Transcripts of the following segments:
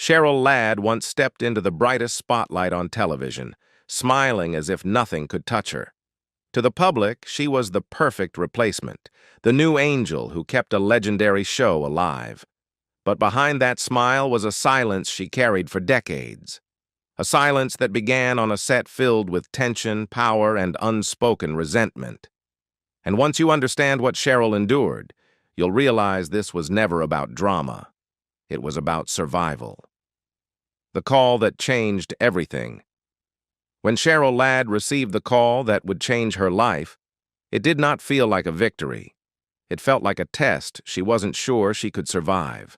Cheryl Ladd once stepped into the brightest spotlight on television, smiling as if nothing could touch her. To the public, she was the perfect replacement, the new angel who kept a legendary show alive. But behind that smile was a silence she carried for decades. A silence that began on a set filled with tension, power, and unspoken resentment. And once you understand what Cheryl endured, you'll realize this was never about drama. It was about survival. The call that changed everything. When Cheryl Ladd received the call that would change her life, it did not feel like a victory. It felt like a test she wasn't sure she could survive.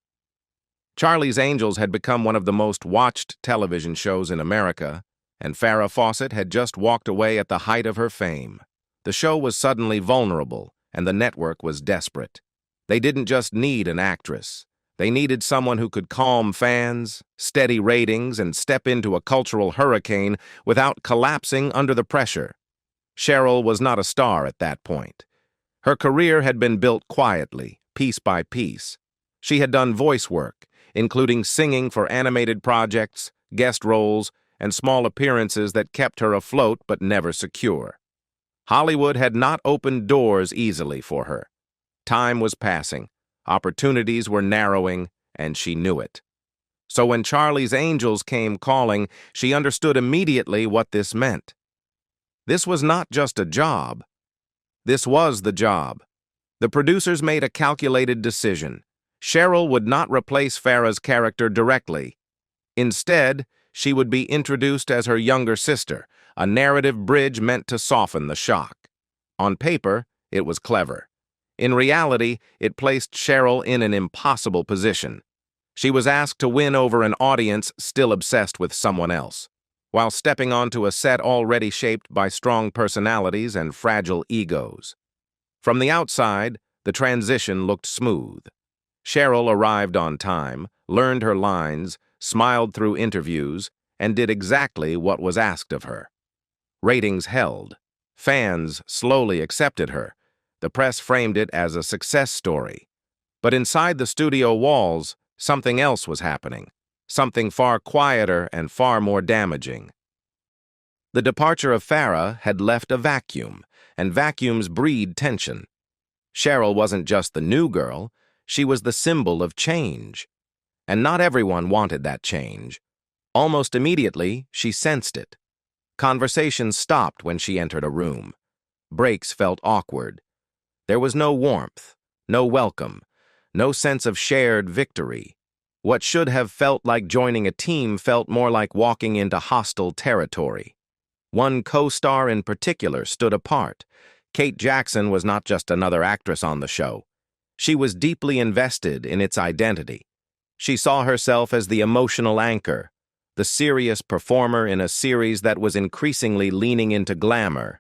Charlie's Angels had become one of the most watched television shows in America, and Farrah Fawcett had just walked away at the height of her fame. The show was suddenly vulnerable, and the network was desperate. They didn't just need an actress. They needed someone who could calm fans, steady ratings, and step into a cultural hurricane without collapsing under the pressure. Cheryl was not a star at that point. Her career had been built quietly, piece by piece. She had done voice work, including singing for animated projects, guest roles, and small appearances that kept her afloat but never secure. Hollywood had not opened doors easily for her. Time was passing, opportunities were narrowing, and she knew it. So when Charlie's Angels came calling, she understood immediately what this meant. This was not just a job. This was the job. The producers made a calculated decision. Cheryl would not replace Farrah's character directly. Instead, she would be introduced as her younger sister, a narrative bridge meant to soften the shock. On paper, it was clever. In reality, it placed Cheryl in an impossible position. She was asked to win over an audience still obsessed with someone else, while stepping onto a set already shaped by strong personalities and fragile egos. From the outside, the transition looked smooth. Cheryl arrived on time, learned her lines, smiled through interviews, and did exactly what was asked of her. Ratings held. Fans slowly accepted her. The press framed it as a success story. But inside the studio walls, something else was happening. Something far quieter and far more damaging. The departure of Farrah had left a vacuum, and vacuums breed tension. Cheryl wasn't just the new girl, she was the symbol of change. And not everyone wanted that change. Almost immediately, she sensed it. Conversations stopped when she entered a room. Breaks felt awkward. There was no warmth, no welcome, no sense of shared victory. What should have felt like joining a team felt more like walking into hostile territory. One co-star in particular stood apart. Kate Jackson was not just another actress on the show. She was deeply invested in its identity. She saw herself as the emotional anchor, the serious performer in a series that was increasingly leaning into glamour.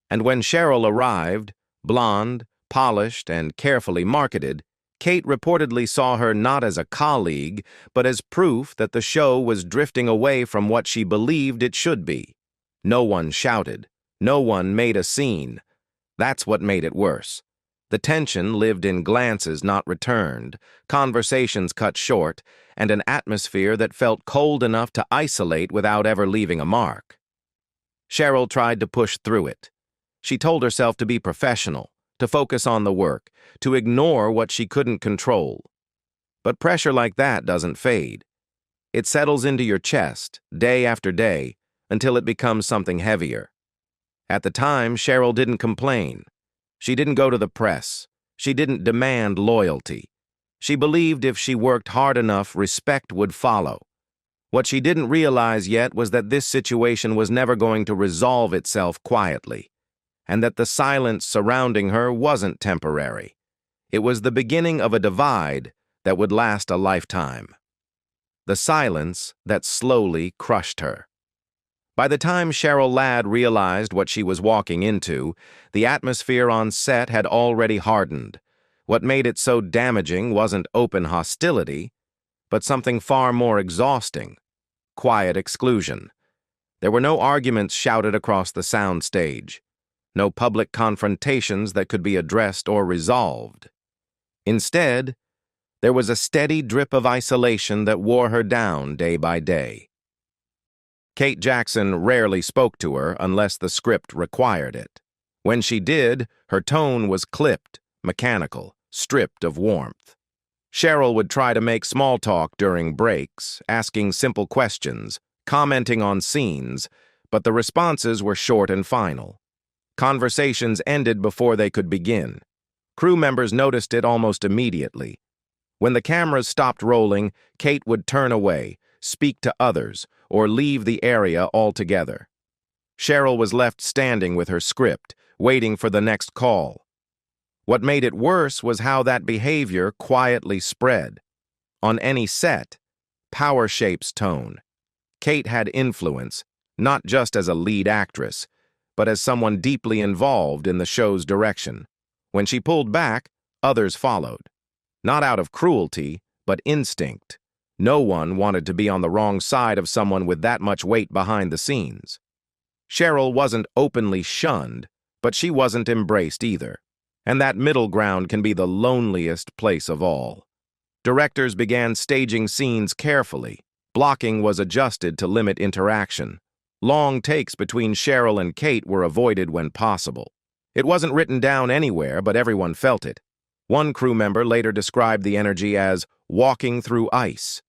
And when Cheryl arrived, blonde, polished, and carefully marketed, Kate reportedly saw her not as a colleague, but as proof that the show was drifting away from what she believed it should be. No one shouted. No one made a scene. That's what made it worse. The tension lived in glances not returned, conversations cut short, and an atmosphere that felt cold enough to isolate without ever leaving a mark. Cheryl tried to push through it. She told herself to be professional, to focus on the work, to ignore what she couldn't control. But pressure like that doesn't fade. It settles into your chest, day after day, until it becomes something heavier. At the time, Cheryl didn't complain. She didn't go to the press. She didn't demand loyalty. She believed if she worked hard enough, respect would follow. What she didn't realize yet was that this situation was never going to resolve itself quietly, and that the silence surrounding her wasn't temporary. It was the beginning of a divide that would last a lifetime. The silence that slowly crushed her. By the time Cheryl Ladd realized what she was walking into, the atmosphere on set had already hardened. What made it so damaging wasn't open hostility, but something far more exhausting: quiet exclusion. There were no arguments shouted across the soundstage, no public confrontations that could be addressed or resolved. Instead, There was a steady drip of isolation that wore her down day by day. Kate Jackson rarely spoke to her unless the script required it. When she did, her tone was clipped, mechanical, stripped of warmth. Cheryl would try to make small talk during breaks, asking simple questions, commenting on scenes, but the responses were short and final. Conversations ended before they could begin. Crew members noticed it almost immediately. When the cameras stopped rolling, Kate would turn away, speak to others, or leave the area altogether. Cheryl was left standing with her script, waiting for the next call. What made it worse was how that behavior quietly spread. On any set, power shapes tone. Kate had influence, not just as a lead actress, but as someone deeply involved in the show's direction. When she pulled back, others followed. Not out of cruelty, but instinct. No one wanted to be on the wrong side of someone with that much weight behind the scenes. Cheryl wasn't openly shunned, but she wasn't embraced either. And that middle ground can be the loneliest place of all. Directors began staging scenes carefully. Blocking was adjusted to limit interaction. Long takes between Cheryl and Kate were avoided when possible. It wasn't written down anywhere, but everyone felt it. One crew member later described the energy as walking through ice.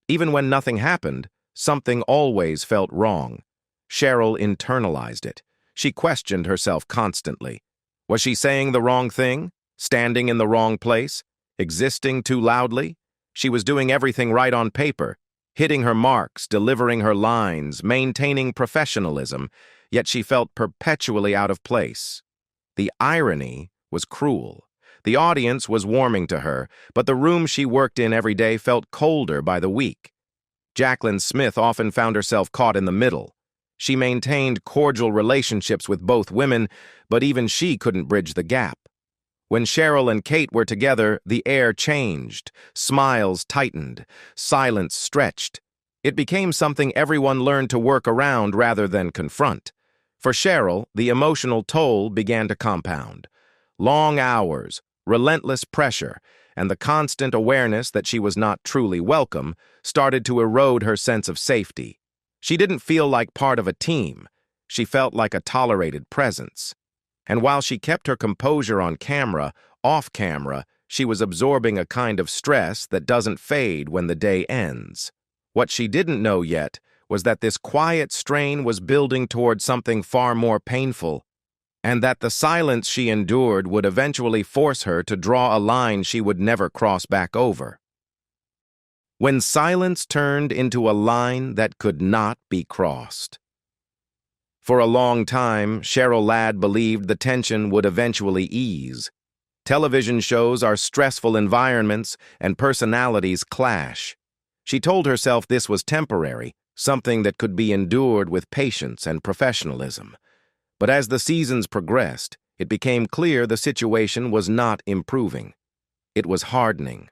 Even when nothing happened, something always felt wrong. Cheryl internalized it. She questioned herself constantly. Was she saying the wrong thing? Standing in the wrong place? Existing too loudly? She was doing everything right on paper, hitting her marks, delivering her lines, maintaining professionalism, yet she felt perpetually out of place. The irony was cruel. The audience was warming to her, but the room she worked in every day felt colder by the week. Jaclyn Smith often found herself caught in the middle. She maintained cordial relationships with both women, but even she couldn't bridge the gap. When Cheryl and Kate were together, the air changed, smiles tightened, silence stretched. It became something everyone learned to work around rather than confront. For Cheryl, the emotional toll began to compound. Long hours, relentless pressure, and the constant awareness that she was not truly welcome started to erode her sense of safety. She didn't feel like part of a team. She felt like a tolerated presence. And while she kept her composure on camera, off camera, she was absorbing a kind of stress that doesn't fade when the day ends. What she didn't know yet was that this quiet strain was building toward something far more painful, and that the silence she endured would eventually force her to draw a line she would never cross back over. When silence turned into a line that could not be crossed. For a long time, Cheryl Ladd believed the tension would eventually ease. Television shows are stressful environments, and personalities clash. She told herself this was temporary, something that could be endured with patience and professionalism. But as the seasons progressed, it became clear the situation was not improving. It was hardening.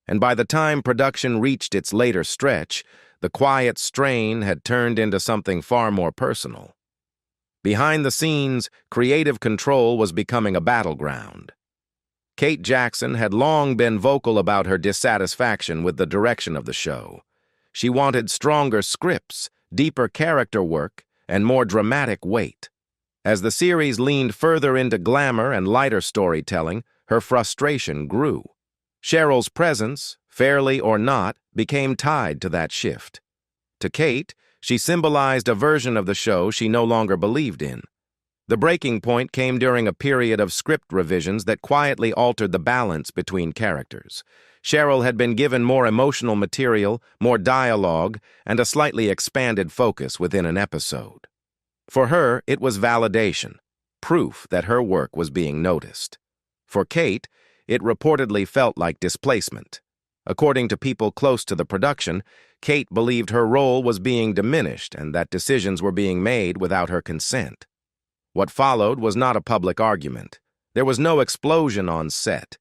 And by the time production reached its later stretch, the quiet strain had turned into something far more personal. Behind the scenes, creative control was becoming a battleground. Kate Jackson had long been vocal about her dissatisfaction with the direction of the show. She wanted stronger scripts, deeper character work, and more dramatic weight. As the series leaned further into glamour and lighter storytelling, her frustration grew. Cheryl's presence, fairly or not, became tied to that shift. To Kate, she symbolized a version of the show she no longer believed in. The breaking point came during a period of script revisions that quietly altered the balance between characters. Cheryl had been given more emotional material, more dialogue, and a slightly expanded focus within an episode. For her, it was validation, proof that her work was being noticed. For Kate, it reportedly felt like displacement. According to people close to the production, Kate believed her role was being diminished and that decisions were being made without her consent. What followed was not a public argument. There was no explosion on set.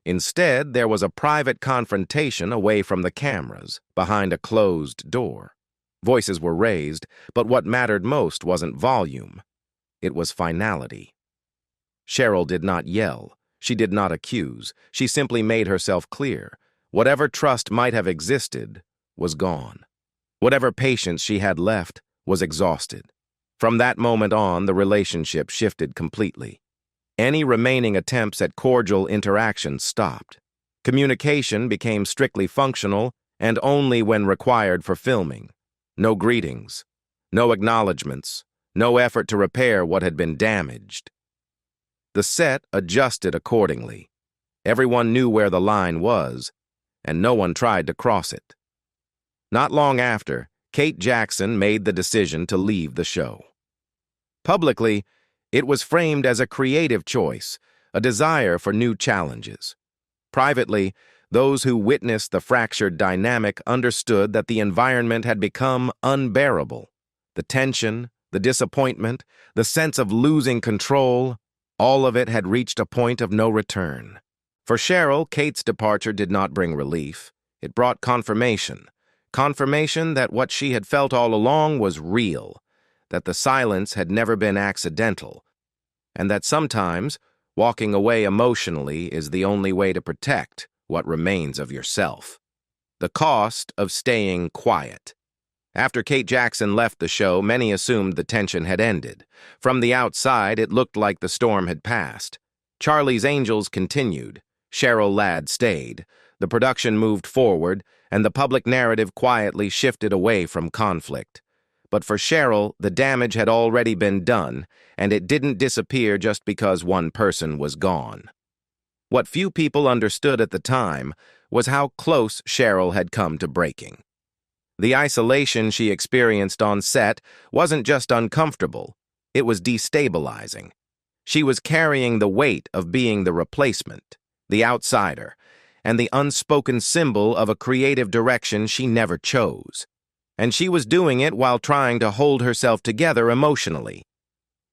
Instead, there was a private confrontation away from the cameras, behind a closed door. Voices were raised, but what mattered most wasn't volume. It was finality. Cheryl did not yell. She did not accuse. She simply made herself clear. Whatever trust might have existed was gone. Whatever patience she had left was exhausted. From that moment on, the relationship shifted completely. Any remaining attempts at cordial interaction stopped. Communication became strictly functional and only when required for filming. No greetings, no acknowledgments, no effort to repair what had been damaged. The set adjusted accordingly. Everyone knew where the line was, and no one tried to cross it. Not long after, Kate Jackson made the decision to leave the show. Publicly, it was framed as a creative choice, a desire for new challenges. Privately, those who witnessed the fractured dynamic understood that the environment had become unbearable. The tension, the disappointment, the sense of losing control, all of it had reached a point of no return. For Cheryl, Kate's departure did not bring relief. It brought confirmation. Confirmation that what she had felt all along was real, that the silence had never been accidental, and that sometimes walking away emotionally is the only way to protect what remains of yourself. The cost of staying quiet. After Kate Jackson left the show, many assumed the tension had ended. From the outside, it looked like the storm had passed. Charlie's Angels continued. Cheryl Ladd stayed. The production moved forward, and the public narrative quietly shifted away from conflict. But for Cheryl, the damage had already been done, and it didn't disappear just because one person was gone. What few people understood at the time was how close Cheryl had come to breaking. The isolation she experienced on set wasn't just uncomfortable, it was destabilizing. She was carrying the weight of being the replacement, the outsider, and the unspoken symbol of a creative direction she never chose. And she was doing it while trying to hold herself together emotionally.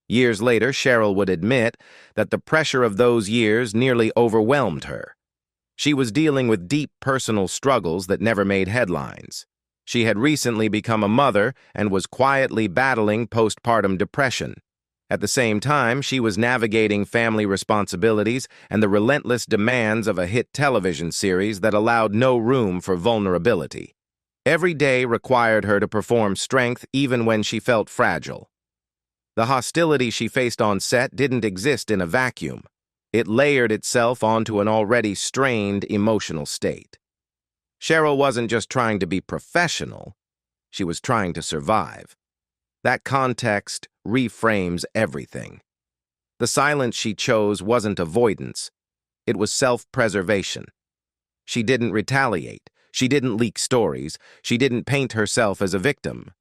Years later, Cheryl would admit that the pressure of those years nearly overwhelmed her. She was dealing with deep personal struggles that never made headlines. She had recently become a mother and was quietly battling postpartum depression. At the same time, she was navigating family responsibilities and the relentless demands of a hit television series that allowed no room for vulnerability. Every day required her to perform strength even when she felt fragile. The hostility she faced on set didn't exist in a vacuum. It layered itself onto an already strained emotional state. Cheryl wasn't just trying to be professional, she was trying to survive. That context reframes everything. The silence she chose wasn't avoidance, it was self-preservation. She didn't retaliate, she didn't leak stories, she didn't paint herself as a victim.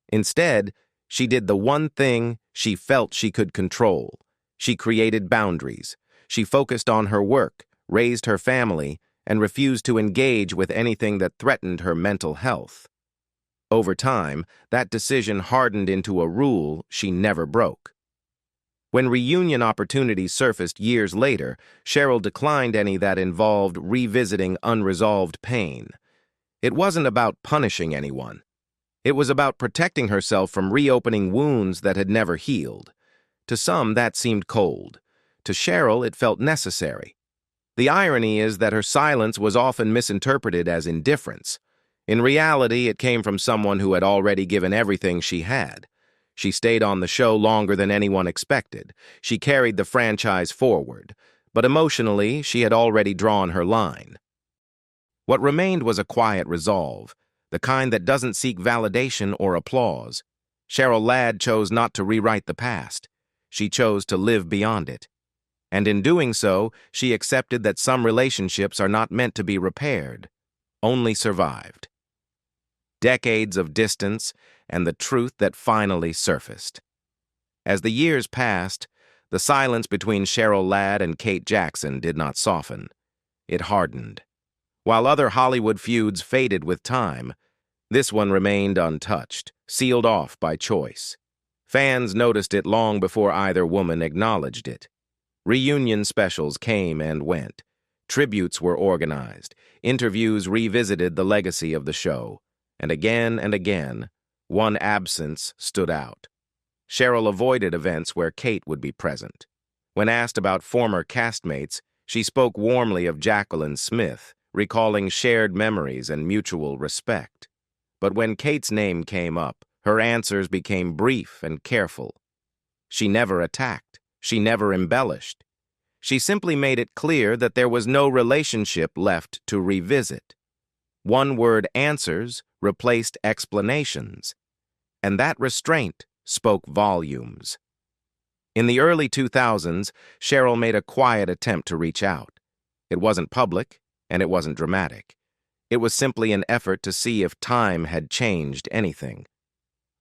Instead, she did the one thing she felt she could control. She created boundaries. She focused on her work, raised her family, and refused to engage with anything that threatened her mental health. Over time, that decision hardened into a rule she never broke. When reunion opportunities surfaced years later, Cheryl declined any that involved revisiting unresolved pain. It wasn't about punishing anyone. It was about protecting herself from reopening wounds that had never healed. To some, that seemed cold. To Cheryl, it felt necessary. The irony is that her silence was often misinterpreted as indifference. In reality, it came from someone who had already given everything she had. She stayed on the show longer than anyone expected. She carried the franchise forward. But emotionally, she had already drawn her line. What remained was a quiet resolve, the kind that doesn't seek validation or applause. Cheryl Ladd chose not to rewrite the past. She chose to live beyond it. And in doing so, she accepted that some relationships are not meant to be repaired, only survived. Decades of distance and the truth that finally surfaced. As the years passed, the silence between Cheryl Ladd and Kate Jackson did not soften. It hardened. While other Hollywood feuds faded with time, this one remained untouched, sealed off by choice. Fans noticed it long before either woman acknowledged it. Reunion specials came and went. Tributes were organized. Interviews revisited the legacy of the show. And again, one absence stood out. Cheryl avoided events where Kate would be present. When asked about former castmates, she spoke warmly of Jacqueline Smith, recalling shared memories and mutual respect. But when Kate's name came up, her answers became brief and careful. She never attacked. She never embellished. She simply made it clear that there was no relationship left to revisit. One-word answers replaced explanations, and that restraint spoke volumes. In the early 2000s, Cheryl made a quiet attempt to reach out. It wasn't public, and it wasn't dramatic. It was simply an effort to see if time had changed anything.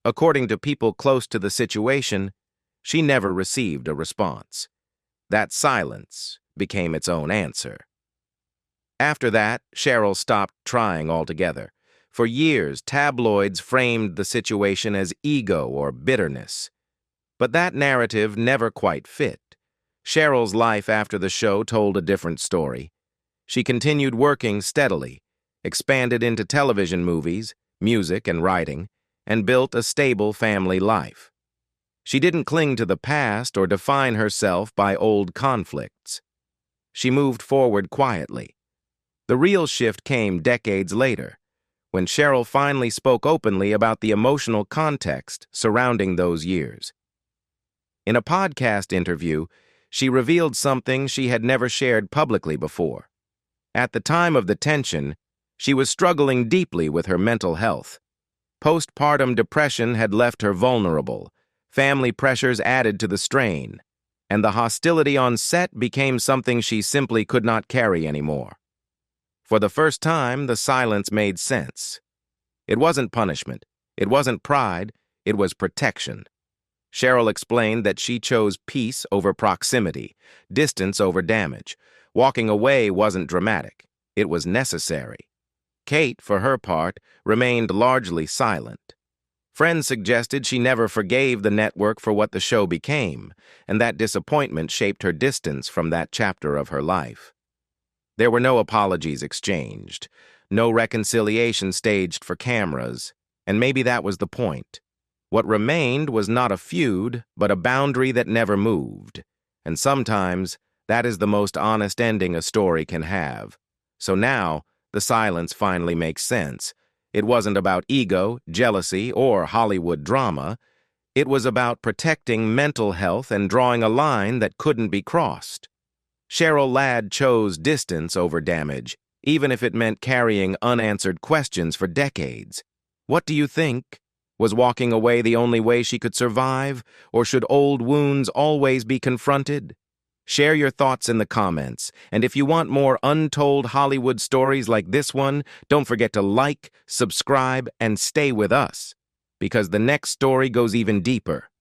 According to people close to the situation, she never received a response. That silence became its own answer. After that, Cheryl stopped trying altogether. For years, tabloids framed the situation as ego or bitterness. But that narrative never quite fit. Cheryl's life after the show told a different story. She continued working steadily, expanded into television movies, music, and writing, and built a stable family life. She didn't cling to the past or define herself by old conflicts. She moved forward quietly. The real shift came decades later, when Cheryl finally spoke openly about the emotional context surrounding those years. In a podcast interview, she revealed something she had never shared publicly before. At the time of the tension, she was struggling deeply with her mental health. Postpartum depression had left her vulnerable. Family pressures added to the strain, and the hostility on set became something she simply could not carry anymore. For the first time, the silence made sense. It wasn't punishment. It wasn't pride. It was protection. Cheryl explained that she chose peace over proximity, distance over damage. Walking away wasn't dramatic. It was necessary. Kate, for her part, remained largely silent. Friends suggested she never forgave the network for what the show became, and that disappointment shaped her distance from that chapter of her life. There were no apologies exchanged, no reconciliation staged for cameras, and maybe that was the point. What remained was not a feud, but a boundary that never moved. And sometimes, that is the most honest ending a story can have. So now, the silence finally makes sense. It wasn't about ego, jealousy, or Hollywood drama. It was about protecting mental health and drawing a line that couldn't be crossed. Cheryl Ladd chose distance over damage, even if it meant carrying unanswered questions for decades. What do you think? Was walking away the only way she could survive, or should old wounds always be confronted? Share your thoughts in the comments, and if you want more untold Hollywood stories like this one, don't forget to like, subscribe, and stay with us, because the next story goes even deeper.